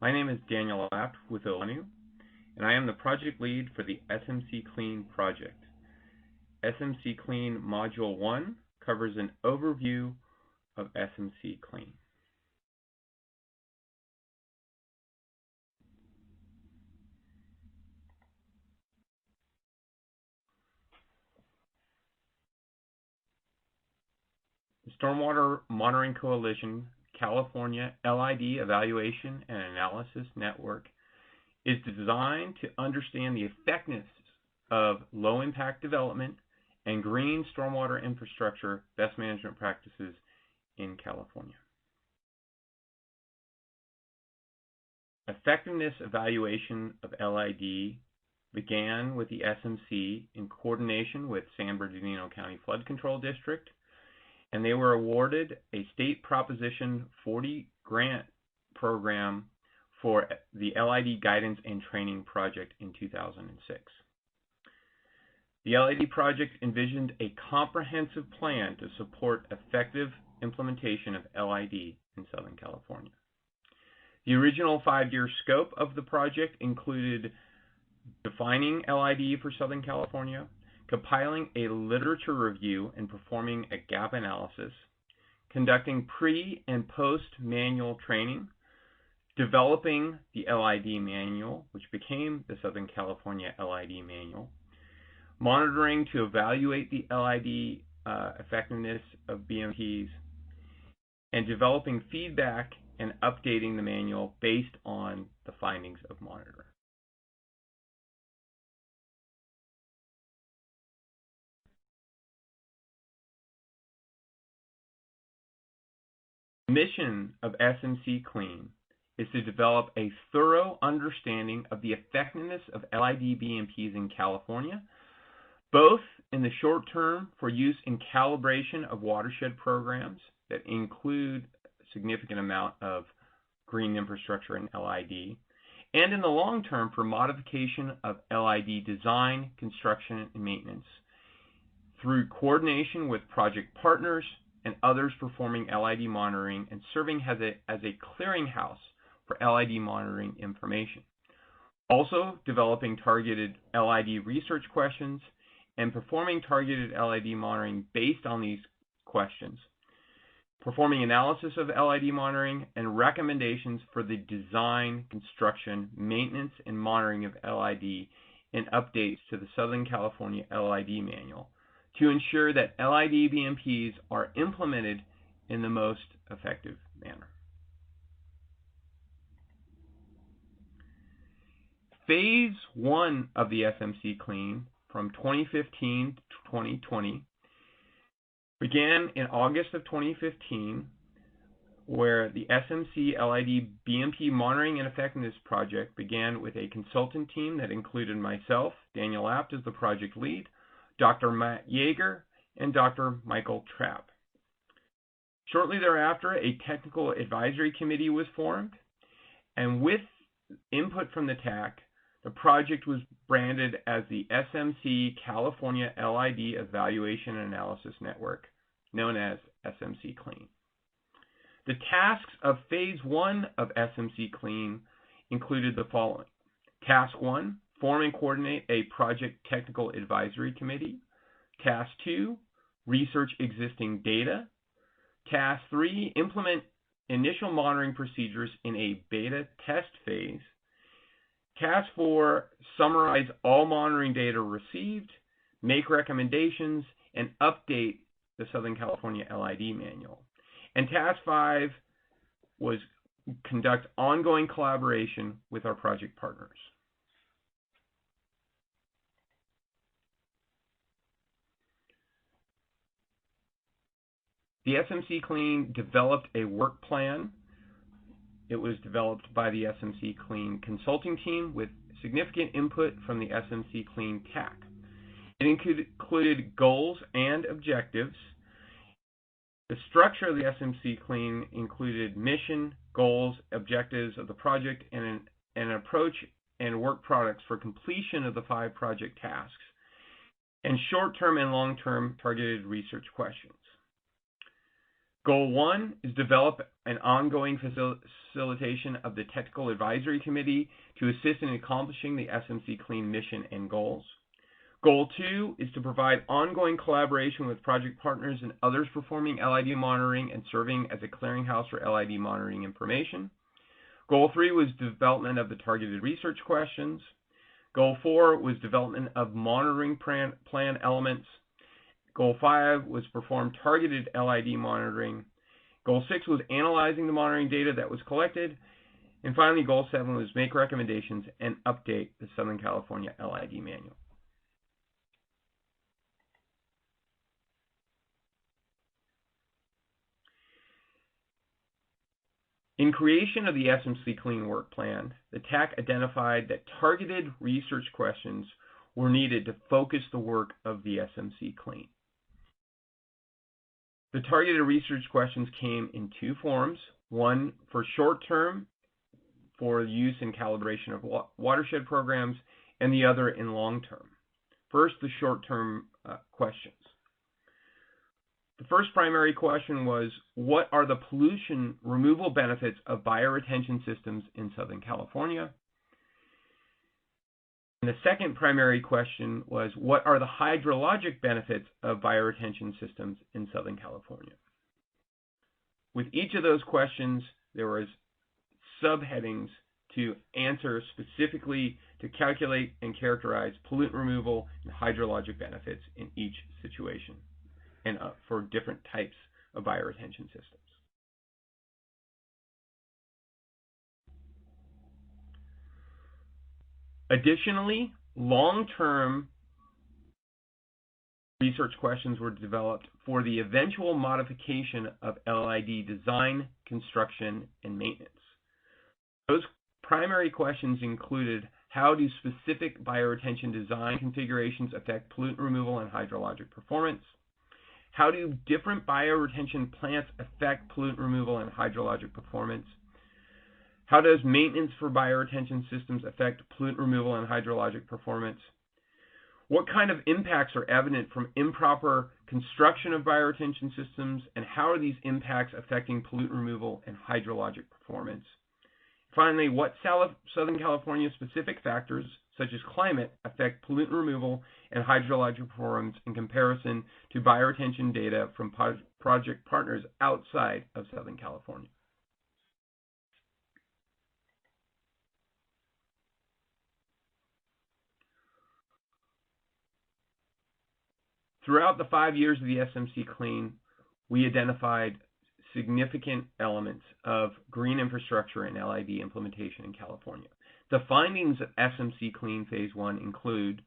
My name is Daniel Apt with ONU, and I am the project lead for the SMC Clean project. SMC Clean Module 1 covers an overview of SMC Clean. The Stormwater Monitoring Coalition California LID Evaluation and Analysis Network is designed to understand the effectiveness of low-impact development and green stormwater infrastructure best management practices in California. Effectiveness evaluation of LID began with the SMC in coordination with San Bernardino County Flood Control District, and they were awarded a State Proposition 40 grant program for the LID Guidance and Training Project in 2006. The LID project envisioned a comprehensive plan to support effective implementation of LID in Southern California. The original 5-year scope of the project included defining LID for Southern California, compiling a literature review and performing a gap analysis, conducting pre- and post-manual training, developing the LID manual, which became the Southern California LID manual, monitoring to evaluate the LID effectiveness of BMPs, and developing feedback and updating the manual based on the findings of monitoring. The mission of SMC Clean is to develop a thorough understanding of the effectiveness of LID BMPs in California, both in the short term for use in calibration of watershed programs that include a significant amount of green infrastructure and LID, and in the long term for modification of LID design, construction, and maintenance through coordination with project partners and others performing LID monitoring and serving as a clearinghouse for LID monitoring information. Also developing targeted LID research questions and performing targeted LID monitoring based on these questions, performing analysis of LID monitoring and recommendations for the design, construction, maintenance, and monitoring of LID and updates to the Southern California LID manual to ensure that LID BMPs are implemented in the most effective manner. Phase 1 of the SMC Clean from 2015 to 2020 began in August of 2015, where the SMC LID BMP Monitoring and Effectiveness Project began with a consultant team that included myself, Daniel Apt, as the project lead, Dr. Matt Yeager, and Dr. Michael Trapp. Shortly thereafter, a technical advisory committee was formed, and with input from the TAC, the project was branded as the SMC California LID Evaluation and Analysis Network, known as SMC Clean. The tasks of Phase 1 of SMC Clean included the following. Task 1, form and coordinate a project technical advisory committee. Task 2, research existing data. Task 3, implement initial monitoring procedures in a beta test phase. Task 4, summarize all monitoring data received, make recommendations, and update the Southern California LID manual. And Task 5 was conduct ongoing collaboration with our project partners. The SMC Clean developed a work plan. It was developed by the SMC Clean consulting team with significant input from the SMC Clean TAC. It included goals and objectives. The structure of the SMC Clean included mission, goals, objectives of the project, and an approach and work products for completion of the 5 project tasks, and short-term and long-term targeted research questions. Goal 1 is develop an ongoing facilitation of the Technical Advisory Committee to assist in accomplishing the SMC Clean mission and goals. Goal 2 is to provide ongoing collaboration with project partners and others performing LID monitoring and serving as a clearinghouse for LID monitoring information. Goal 3 was development of the targeted research questions. Goal 4 was development of monitoring plan elements. Goal 5 was perform targeted LID monitoring. Goal 6 was analyzing the monitoring data that was collected. And finally, Goal 7 was make recommendations and update the Southern California LID manual. In creation of the SMC Clean Work Plan, the TAC identified that targeted research questions were needed to focus the work of the SMC Clean. The targeted research questions came in two forms, one for short-term for use in calibration of watershed programs, and the other in long-term. First, the short-term questions. The first primary question was, what are the pollution removal benefits of bioretention systems in Southern California? And the second primary question was, what are the hydrologic benefits of bioretention systems in Southern California? With each of those questions, there was subheadings to answer specifically to calculate and characterize pollutant removal and hydrologic benefits in each situation and for different types of bioretention systems. Additionally, long-term research questions were developed for the eventual modification of LID design, construction, and maintenance. Those primary questions included, how do specific bioretention design configurations affect pollutant removal and hydrologic performance? How do different bioretention plants affect pollutant removal and hydrologic performance? How does maintenance for bioretention systems affect pollutant removal and hydrologic performance? What kind of impacts are evident from improper construction of bioretention systems, and how are these impacts affecting pollutant removal and hydrologic performance? Finally, what Southern California specific factors, such as climate, affect pollutant removal and hydrologic performance in comparison to bioretention data from project partners outside of Southern California? Throughout the 5 years of the SMC Clean, we identified significant elements of green infrastructure and LID implementation in California. The findings of SMC Clean Phase 1 include,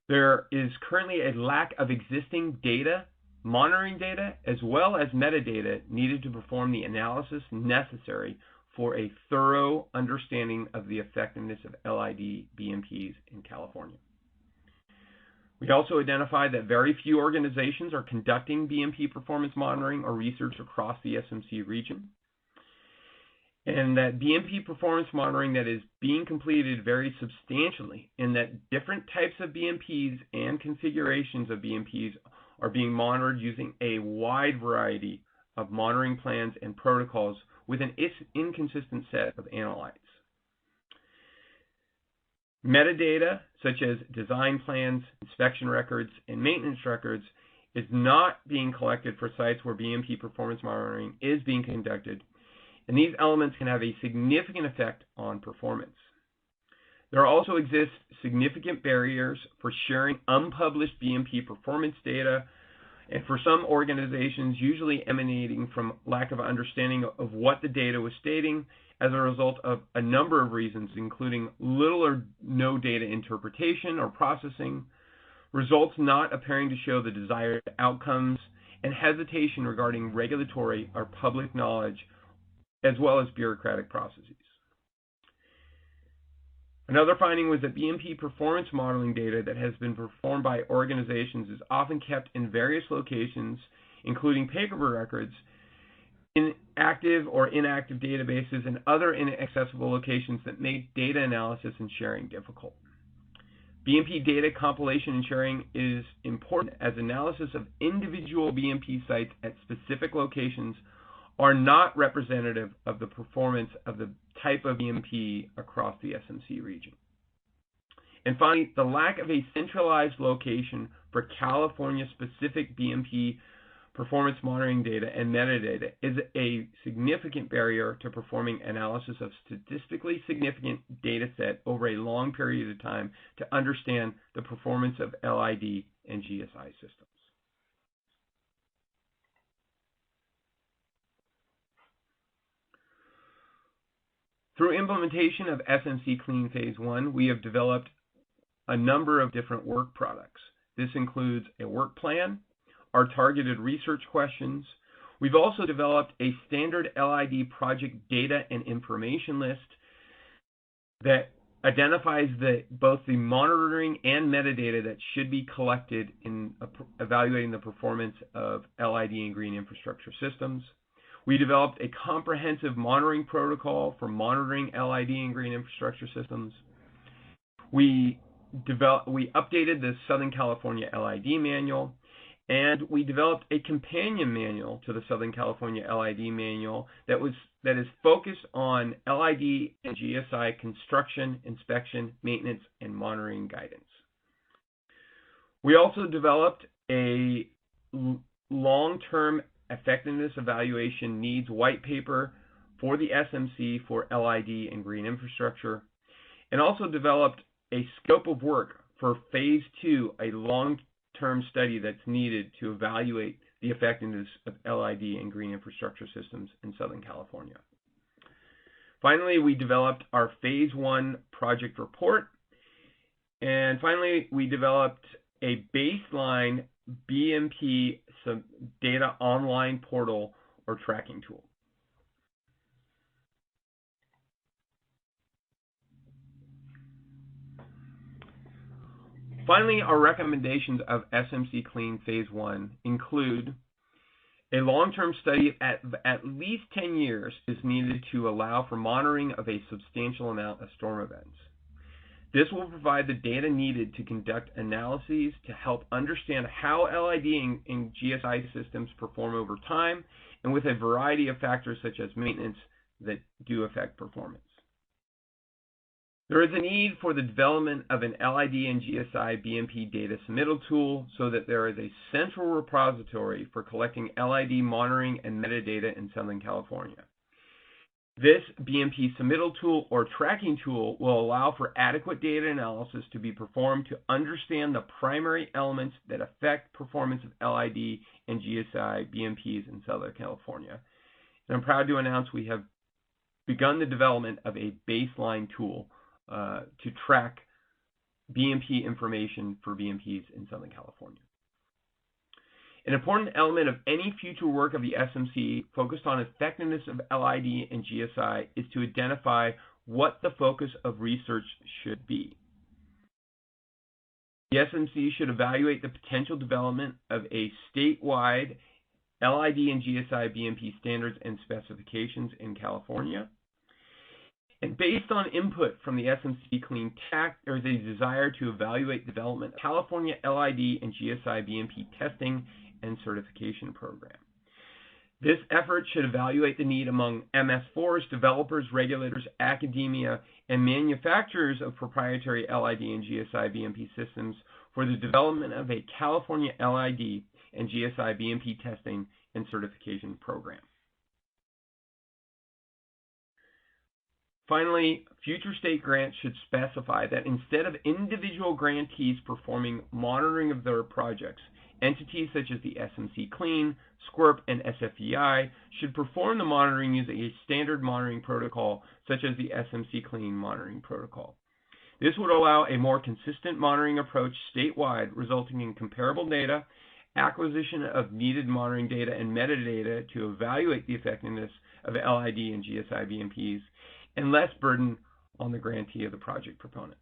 there is currently a lack of existing data, monitoring data, as well as metadata needed to perform the analysis necessary for a thorough understanding of the effectiveness of LID BMPs in California. We also identified that very few organizations are conducting BMP performance monitoring or research across the SMC region, and that BMP performance monitoring that is being completed varies substantially in that different types of BMPs and configurations of BMPs are being monitored using a wide variety of monitoring plans and protocols with an inconsistent set of analytes. Metadata, such as design plans, inspection records, and maintenance records, is not being collected for sites where BMP performance monitoring is being conducted, and these elements can have a significant effect on performance. There also exist significant barriers for sharing unpublished BMP performance data, and for some organizations, usually emanating from lack of understanding of what the data was stating, as a result of a number of reasons, including little or no data interpretation or processing, results not appearing to show the desired outcomes, and hesitation regarding regulatory or public knowledge, as well as bureaucratic processes. Another finding was that BMP performance modeling data that has been performed by organizations is often kept in various locations, including paper records, in active or inactive databases, and other inaccessible locations that make data analysis and sharing difficult. BMP data compilation and sharing is important as analysis of individual BMP sites at specific locations are not representative of the performance of the type of BMP across the SMC region. And finally, the lack of a centralized location for California-specific BMP performance monitoring data and metadata is a significant barrier to performing analysis of statistically significant data set over a long period of time to understand the performance of LID and GSI systems. Through implementation of SMC Clean Phase 1, we have developed a number of different work products. This includes a work plan, our targeted research questions. We've also developed a standard LID project data and information list that identifies both the monitoring and metadata that should be collected in evaluating the performance of LID and green infrastructure systems. We developed a comprehensive monitoring protocol for monitoring LID and green infrastructure systems. We updated the Southern California LID manual, and we developed a companion manual to the Southern California LID manual that is focused on LID and GSI construction, inspection, maintenance, and monitoring guidance. We also developed a long-term effectiveness evaluation needs white paper for the SMC for LID and green infrastructure, and also developed a scope of work for Phase 2, a long-term study that's needed to evaluate the effectiveness of LID and green infrastructure systems in Southern California. Finally, we developed our Phase 1 project report, and finally, we developed a baseline BMP data online portal or tracking tool. Finally, our recommendations of SMC Clean Phase 1 include a long-term study at least 10 years is needed to allow for monitoring of a substantial amount of storm events. This will provide the data needed to conduct analyses to help understand how LID and GSI systems perform over time and with a variety of factors such as maintenance that do affect performance. There is a need for the development of an LID and GSI BMP data submittal tool so that there is a central repository for collecting LID monitoring and metadata in Southern California. This BMP submittal tool or tracking tool will allow for adequate data analysis to be performed to understand the primary elements that affect performance of LID and GSI BMPs in Southern California. And I'm proud to announce we have begun the development of a baseline tool to track BMP information for BMPs in Southern California. An important element of any future work of the SMC focused on effectiveness of LID and GSI is to identify what the focus of research should be. The SMC should evaluate the potential development of a statewide LID and GSI BMP standards and specifications in California. And based on input from the SMC Clean TAC, there is a desire to evaluate development of California LID and GSI BMP testing and certification program. This effort should evaluate the need among MS4s, developers, regulators, academia, and manufacturers of proprietary LID and GSI BMP systems for the development of a California LID and GSI BMP testing and certification program. Finally, future state grants should specify that instead of individual grantees performing monitoring of their projects, entities such as the SMC Clean, SQURP, and SFEI should perform the monitoring using a standard monitoring protocol such as the SMC Clean monitoring protocol. This would allow a more consistent monitoring approach statewide, resulting in comparable data, acquisition of needed monitoring data and metadata to evaluate the effectiveness of LID and GSI BMPs, and less burden on the grantee of the project proponents.